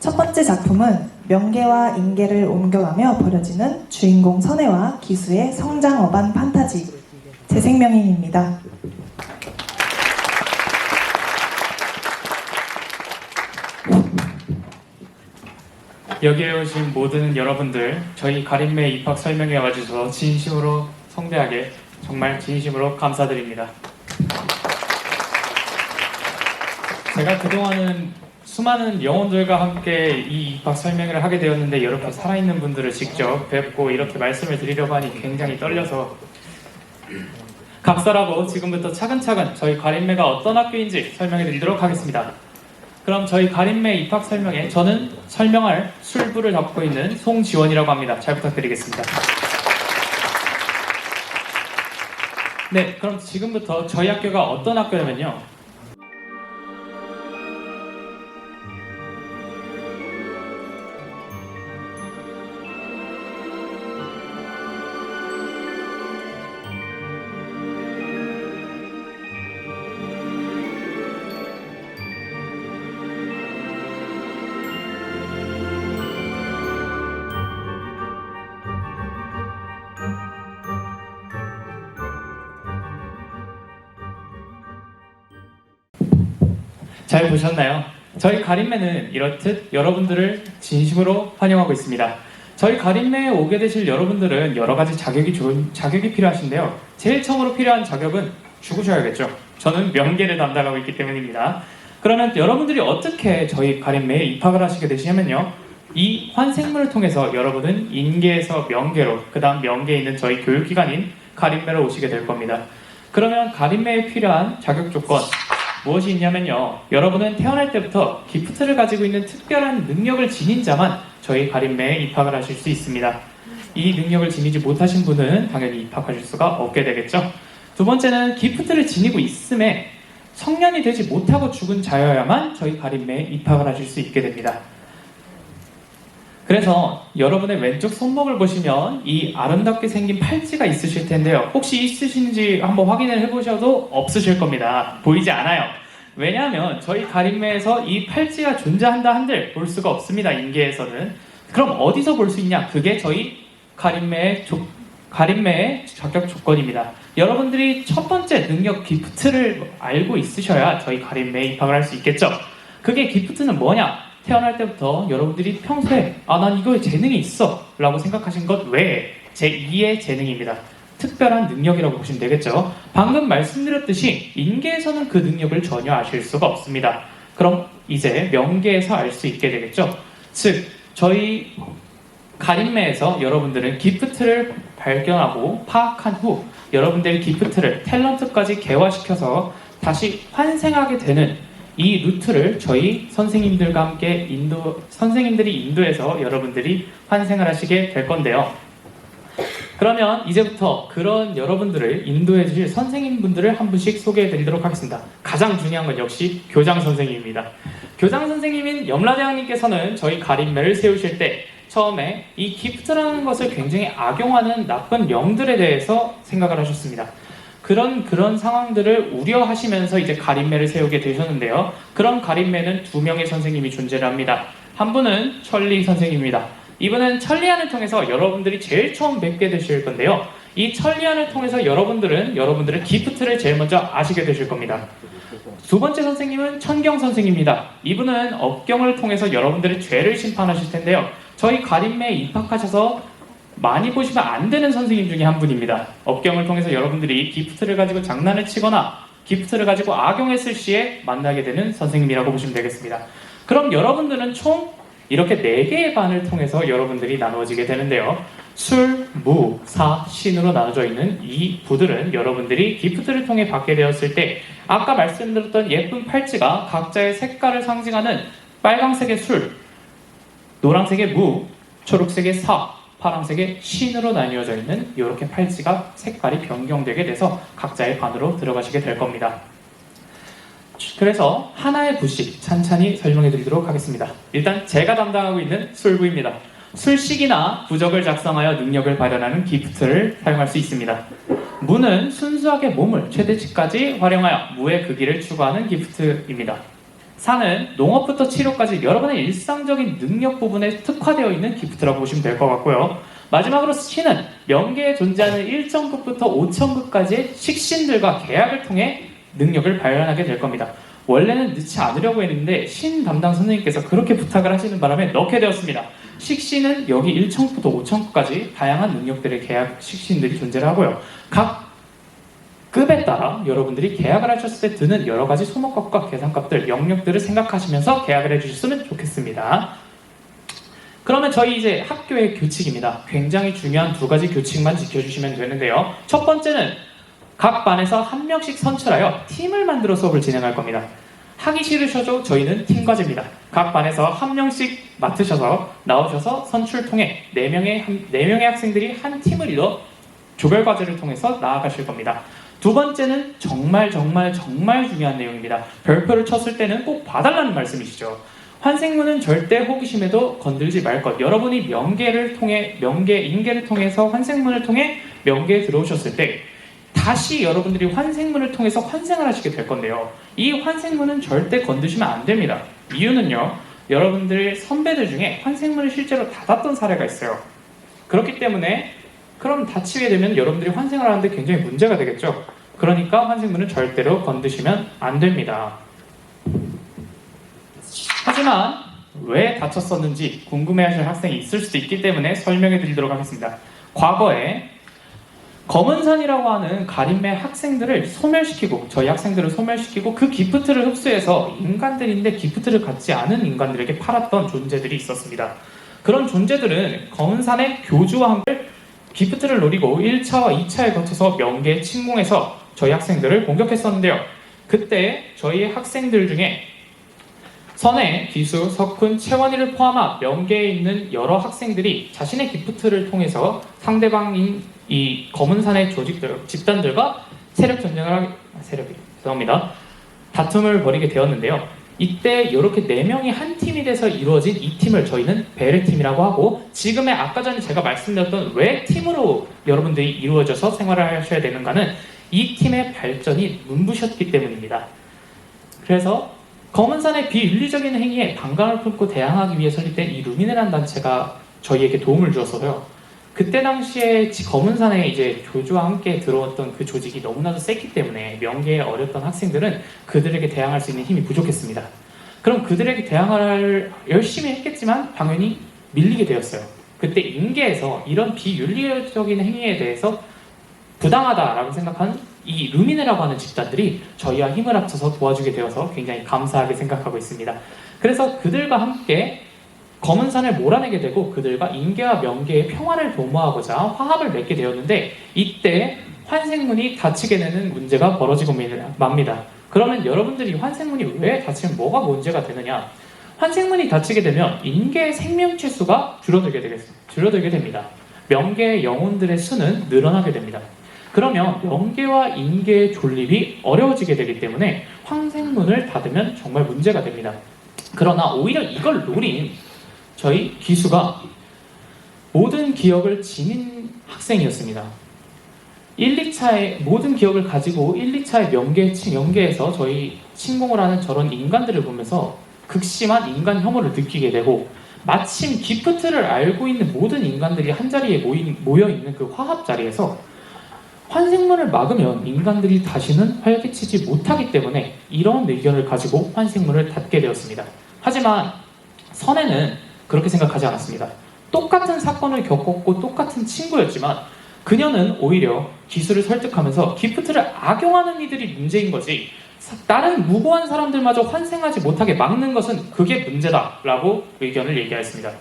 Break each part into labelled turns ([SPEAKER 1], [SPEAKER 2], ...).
[SPEAKER 1] 첫 번째 작품은 명계와 인계를 옮겨가며 벌여지는 주인공 선혜와 기수의 성장 어반 판타지 재생명인입니다.
[SPEAKER 2] 여기에 오신 모든 여러분들, 저희 가림매 입학 설명회 와주셔서 진심으로 성대하게 정말 진심으로 감사드립니다. 제가 그동안은 수많은 영혼들과 함께 이 입학 설명회를 하게 되었는데 이렇게 살아있는 분들을 직접 뵙고 이렇게 말씀을 드리려고 하니 굉장히 떨려서 각설하고 지금부터 차근차근 저희 가림매가 어떤 학교인지 설명해 드리도록 하겠습니다. 그럼 저희 가림매 입학 설명회, 저는 설명할 술부를 맡고 있는 송지원이라고 합니다. 잘 부탁드리겠습니다. 네, 그럼 지금부터 저희 학교가 어떤 학교냐면요, 잘 보셨나요? 저희 가림매는 이렇듯 여러분들을 진심으로 환영하고 있습니다. 저희 가림매에 오게 되실 여러분들은 여러 가지 자격이 필요하신데요. 제일 처음으로 필요한 자격은 죽으셔야겠죠. 저는 명계를 담당하고 있기 때문입니다. 그러면 여러분들이 어떻게 저희 가림매에 입학을 하시게 되시냐면요, 이 환생문을 통해서 여러분은 인계에서 명계로, 그 다음 명계에 있는 저희 교육기관인 가림매로 오시게 될 겁니다. 그러면 가림매에 필요한 자격 조건 무엇이 있냐면요, 여러분은 태어날 때부터 기프트를 가지고 있는 특별한 능력을 지닌 자만 저희 가림매에 입학을 하실 수 있습니다. 이 능력을 지니지 못하신 분은 당연히 입학하실 수가 없게 되겠죠. 두 번째는 기프트를 지니고 있음에 성년이 되지 못하고 죽은 자여야만 저희 가림매에 입학을 하실 수 있게 됩니다. 그래서 여러분의 왼쪽 손목을 보시면 이 아름답게 생긴 팔찌가 있으실 텐데요. 혹시 있으신지 한번 확인을 해보셔도 없으실 겁니다. 보이지 않아요. 왜냐하면 저희 가림매에서 이 팔찌가 존재한다 한들 볼 수가 없습니다. 인계에서는. 그럼 어디서 볼 수 있냐? 그게 저희 가림매의 자격 조건입니다. 여러분들이 첫 번째 능력 기프트를 알고 있으셔야 저희 가림매에 입학을 할 수 있겠죠. 그게 기프트는 뭐냐? 태어날 때부터 여러분들이 평소에 난 이거에 재능이 있어 라고 생각하신 것 외에 제2의 재능입니다. 특별한 능력이라고 보시면 되겠죠. 방금 말씀드렸듯이 인계에서는 그 능력을 전혀 아실 수가 없습니다. 그럼 이제 명계에서 알 수 있게 되겠죠. 즉 저희 가림매에서 여러분들은 기프트를 발견하고 파악한 후 여러분들의 기프트를 탤런트까지 개화시켜서 다시 환생하게 되는 이 루트를 저희 선생님들과 함께 선생님들이 인도해서 여러분들이 환생을 하시게 될 건데요. 그러면 이제부터 그런 여러분들을 인도해 주실 선생님분들을 한 분씩 소개해 드리도록 하겠습니다. 가장 중요한 건 역시 교장 선생님입니다. 교장 선생님인 염라대왕님께서는 저희 가림매를 세우실 때 처음에 이 기프트라는 것을 굉장히 악용하는 나쁜 영들에 대해서 생각을 하셨습니다. 그런 상황들을 우려하시면서 이제 가림매를 세우게 되셨는데요. 그런 가림매는 두 명의 선생님이 존재를 합니다. 한 분은 천리 선생님입니다. 이분은 천리안을 통해서 여러분들이 제일 처음 뵙게 되실 건데요. 이 천리안을 통해서 여러분들의 기프트를 제일 먼저 아시게 되실 겁니다. 두 번째 선생님은 천경 선생입니다. 이분은 업경을 통해서 여러분들의 죄를 심판하실 텐데요. 저희 가림매에 입학하셔서 많이 보시면 안 되는 선생님 중에 한 분입니다. 업경을 통해서 여러분들이 기프트를 가지고 장난을 치거나 기프트를 가지고 악용했을 시에 만나게 되는 선생님이라고 보시면 되겠습니다. 그럼 여러분들은 총 이렇게 4개의 반을 통해서 여러분들이 나누어지게 되는데요. 술, 무, 사, 신으로 나눠져 있는 이 부들은 여러분들이 기프트를 통해 받게 되었을 때 아까 말씀드렸던 예쁜 팔찌가 각자의 색깔을 상징하는 빨강색의 술, 노란색의 무, 초록색의 사, 파란색의 신으로 나뉘어져 있는 이렇게 팔찌가 색깔이 변경되게 돼서 각자의 반으로 들어가시게 될 겁니다. 그래서 하나의 부씩 찬찬히 설명해 드리도록 하겠습니다. 일단 제가 담당하고 있는 술부입니다. 술식이나 부적을 작성하여 능력을 발현하는 기프트를 사용할 수 있습니다. 무는 순수하게 몸을 최대치까지 활용하여 무의 극기를 추구하는 기프트입니다. 사는 농업부터 치료까지 여러분의 일상적인 능력 부분에 특화되어 있는 기프트라고 보시면 될 것 같고요. 마지막으로 C는 명계에 존재하는 1천급부터 5천급까지의 식신들과 계약을 통해 능력을 발현하게 될 겁니다. 원래는 넣지 않으려고 했는데 신 담당 선생님께서 그렇게 부탁을 하시는 바람에 넣게 되었습니다. 식신은 여기 1천급부터 5천급까지 다양한 능력들의 계약 식신들이 존재를 하고요. 각 급에 따라 여러분들이 계약을 하셨을 때 드는 여러 가지 소모값과 계산값들, 영역들을 생각하시면서 계약을 해주셨으면 좋겠습니다. 그러면 저희 이제 학교의 규칙입니다. 굉장히 중요한 두 가지 규칙만 지켜주시면 되는데요. 첫 번째는 각 반에서 한 명씩 선출하여 팀을 만들어 수업을 진행할 겁니다. 하기 싫으셔도 저희는 팀 과제입니다. 각 반에서 한 명씩 맡으셔서 나오셔서 선출 통해 4명의 학생들이 한 팀을 이뤄 조별 과제를 통해서 나아가실 겁니다. 두 번째는 정말 중요한 내용입니다. 별표를 쳤을 때는 꼭 봐달라는 말씀이시죠. 환생문은 절대 호기심에도 건들지 말 것. 여러분이 인계를 통해서 환생문을 통해 명계에 들어오셨을 때 다시 여러분들이 환생문을 통해서 환생을 하시게 될 건데요. 이 환생문은 절대 건드시면 안 됩니다. 이유는요. 여러분들 선배들 중에 환생문을 실제로 닫았던 사례가 있어요. 그렇기 때문에 그럼 다치게 되면 여러분들이 환생을 하는데 굉장히 문제가 되겠죠. 그러니까 환생문은 절대로 건드시면 안 됩니다. 하지만 왜 다쳤었는지 궁금해하실 학생이 있을 수도 있기 때문에 설명해 드리도록 하겠습니다. 과거에 검은산이라고 하는 가림매 학생들을 소멸시키고 저희 학생들을 소멸시키고 그 기프트를 흡수해서 인간들인데 기프트를 갖지 않은 인간들에게 팔았던 존재들이 있었습니다. 그런 존재들은 검은산의 교주와 함께 기프트를 노리고 1차와 2차에 거쳐서 명계에 침공해서 저희 학생들을 공격했었는데요. 그때 저희 학생들 중에 선혜, 기수, 석훈, 채원이를 포함한 명계에 있는 여러 학생들이 자신의 기프트를 통해서 상대방인 이 검은산의 집단들과 다툼을 벌이게 되었는데요. 이때 이렇게 4명이 한 팀이 돼서 이루어진 이 팀을 저희는 베레팀이라고 하고, 지금의 아까 전에 제가 말씀드렸던 왜 팀으로 여러분들이 이루어져서 생활을 하셔야 되는가는 이 팀의 발전이 눈부셨기 때문입니다. 그래서 검은산의 비윤리적인 행위에 반감을 품고 대항하기 위해 설립된 이 루미네라는 단체가 저희에게 도움을 주었어요. 그때 당시에 검은산에 이제 교주와 함께 들어왔던 그 조직이 너무나도 셌기 때문에 명계에 어렸던 학생들은 그들에게 대항할 수 있는 힘이 부족했습니다. 그럼 그들에게 대항을 열심히 했겠지만 당연히 밀리게 되었어요. 그때 인계에서 이런 비윤리적인 행위에 대해서 부당하다라고 생각하는 이 루미네라고 하는 집단들이 저희와 힘을 합쳐서 도와주게 되어서 굉장히 감사하게 생각하고 있습니다. 그래서 그들과 함께 검은산을 몰아내게 되고 그들과 인계와 명계의 평화를 도모하고자 화합을 맺게 되었는데, 이때 환생문이 닫히게 되는 문제가 벌어지고 맙니다. 그러면 여러분들이 환생문이 왜 닫히면 뭐가 문제가 되느냐? 환생문이 닫히게 되면 인계의 생명체 수가 줄어들게 됩니다. 명계의 영혼들의 수는 늘어나게 됩니다. 그러면 명계와 인계의 존립이 어려워지게 되기 때문에 환생문을 닫으면 정말 문제가 됩니다. 그러나 오히려 이걸 노린 저희 기수가 모든 기억을 지닌 학생이었습니다. 1, 2차에 모든 기억을 가지고 1, 2차의 명계에서 저희 침공을 하는 저런 인간들을 보면서 극심한 인간 혐오를 느끼게 되고, 마침 기프트를 알고 있는 모든 인간들이 한자리에 모여있는 그 화합 자리에서 환생문을 막으면 인간들이 다시는 활개치지 못하기 때문에 이런 의견을 가지고 환생문을 닫게 되었습니다. 하지만 선혜는 그렇게 생각하지 않았습니다. 똑같은 사건을 겪었고 똑같은 친구였지만 그녀는 오히려 기수를 설득하면서 기프트를 악용하는 이들이 문제인 거지, 다른 무고한 사람들마저 환생하지 못하게 막는 것은 그게 문제다라고 의견을 얘기하였습니다.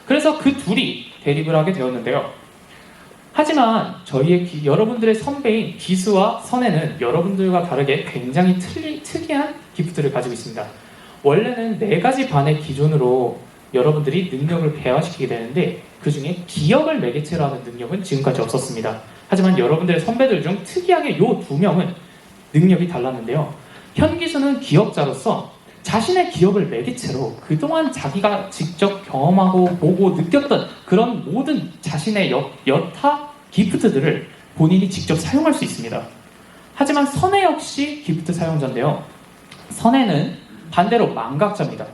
[SPEAKER 2] 그래서 그 둘이 대립을 하게 되었는데요. 하지만 여러분들의 선배인 기수와 선혜는 여러분들과 다르게 굉장히 특이한 기프트를 가지고 있습니다. 원래는 4가지 반의 기준으로 여러분들이 능력을 배화시키게 되는데, 그 중에 기억을 매개체로 하는 능력은 지금까지 없었습니다. 하지만 여러분들의 선배들 중 특이하게 이 2명은 능력이 달랐는데요. 현기수는 기억자로서 자신의 기억을 매개체로 그동안 자기가 직접 경험하고 보고 느꼈던 그런 모든 자신의 여타 기프트들을 본인이 직접 사용할 수 있습니다. 하지만 선혜 역시 기프트 사용자인데요. 선혜는 반대로 망각자입니다.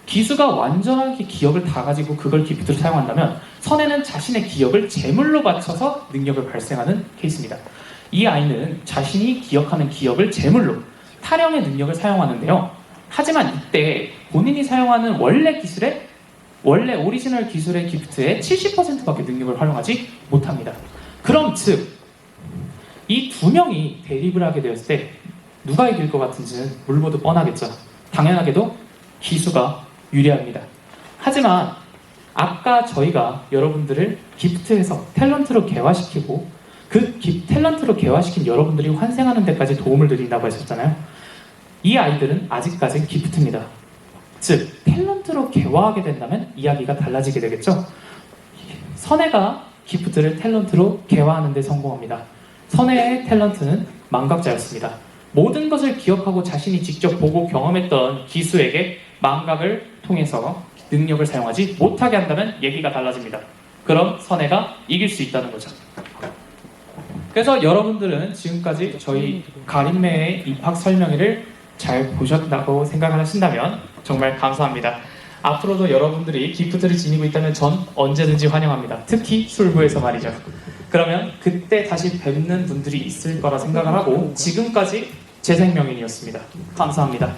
[SPEAKER 2] 기수가 완전하게 기억을 다 가지고 그걸 기프트로 사용한다면 선혜는 자신의 기억을 재물로 바쳐서 능력을 발생하는 케이스입니다. 이 아이는 자신이 기억하는 기억을 재물로 타령의 능력을 사용하는데요. 하지만 이때 본인이 사용하는 원래 오리지널 기술의 기프트의 70%밖에 능력을 활용하지 못합니다. 그럼 즉, 이 두 명이 대립을 하게 되었을 때 누가 이길 것 같은지는 물보도 뻔하겠죠. 당연하게도 기수가 유리합니다. 하지만 아까 저희가 여러분들을 기프트에서 탤런트로 개화시키고 그 탤런트로 개화시킨 여러분들이 환생하는 데까지 도움을 드린다고 하셨잖아요. 이 아이들은 아직까지 기프트입니다. 즉, 탤런트로 개화하게 된다면 이야기가 달라지게 되겠죠. 선혜가 기프트를 탤런트로 개화하는 데 성공합니다. 선혜의 탤런트는 망각자였습니다. 모든 것을 기억하고 자신이 직접 보고 경험했던 기수에게 망각을 통해서 능력을 사용하지 못하게 한다면 얘기가 달라집니다. 그럼 선혜가 이길 수 있다는 거죠. 그래서 여러분들은 지금까지 저희 가림매의 입학 설명회를 잘 보셨다고 생각을 하신다면 정말 감사합니다. 앞으로도 여러분들이 기프트를 지니고 있다면 전 언제든지 환영합니다. 특히 술부에서 말이죠. 그러면 그때 다시 뵙는 분들이 있을 거라 생각을 하고 지금까지 재생명인이었습니다. 감사합니다.